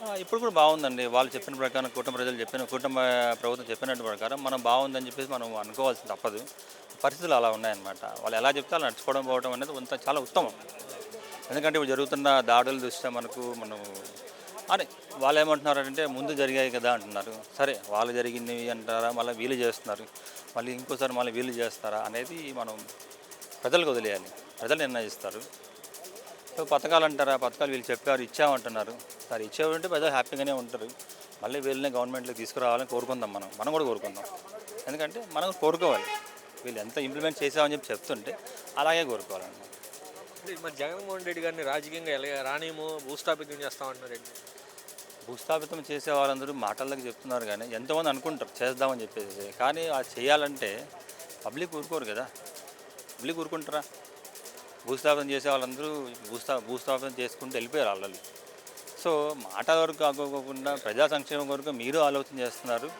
ఇప్పుడు కూడా బాగుందండి. వాళ్ళు చెప్పిన ప్రకారం కుటుంబ ప్రభుత్వం చెప్పినట్టు ప్రకారం మనం బాగుందని చెప్పేసి మనం అనుకోవాల్సి తప్పదు. పరిస్థితులు అలా ఉన్నాయన్నమాట. వాళ్ళు ఎలా చెప్తే అలా నడుచుకోవడం పోవడం అనేది చాలా ఉత్తమం. ఎందుకంటే ఇప్పుడు జరుగుతున్న దాడుల దృష్ట్యా మనం అని వాళ్ళేమంటున్నారంటే ముందు జరిగాయి కదా అంటున్నారు. సరే వాళ్ళు జరిగినవి అంటారా, మళ్ళీ వీళ్ళు చేస్తున్నారు. మళ్ళీ ఇంకోసారి మళ్ళీ వీళ్ళు చేస్తారా అనేది మనం ప్రజలకు వదిలేయాలి. ప్రజలు నిర్ణయిస్తారు. సో పథకాలు అంటారా, పథకాలు వీళ్ళు చెప్పారు ఇచ్చామంటున్నారు. సరే ఇచ్చేవారంటే ప్రజలు హ్యాపీగానే ఉంటారు. మళ్ళీ వీళ్ళని గవర్నమెంట్లోకి తీసుకురావాలని కోరుకుందాం మనం కూడా కోరుకుందాం. ఎందుకంటే మనం కోరుకోవాలి. వీళ్ళు ఎంత ఇంప్లిమెంట్ చేసామని చెప్తుంటే అలాగే కోరుకోవాలన్నమాట. అంటే మరి జగన్మోహన్ రెడ్డి గారిని రాజకీయంగా ఎలా రానేమో భూస్థాపితం చేస్తామంటున్నారండి. భూస్థాపితం చేసే వాళ్ళందరూ మాటల్లోకి చెప్తున్నారు కానీ ఎంతోమంది అనుకుంటారు చేద్దామని చెప్పేసి. కానీ అది చేయాలంటే పబ్లిక్ ఊరుకోరు కదా. పబ్లిక్ ఊరుకుంటారా? భూస్థాపన చేసే వాళ్ళందరూ భూస్థాపన చేసుకుంటూ వెళ్ళిపోయారు ఆల్రెడీ. సో మాట వరకు కాకోకుండా ప్రజా సంక్షేమం కొరకు మీరు ఆలోచన చేస్తున్నారు.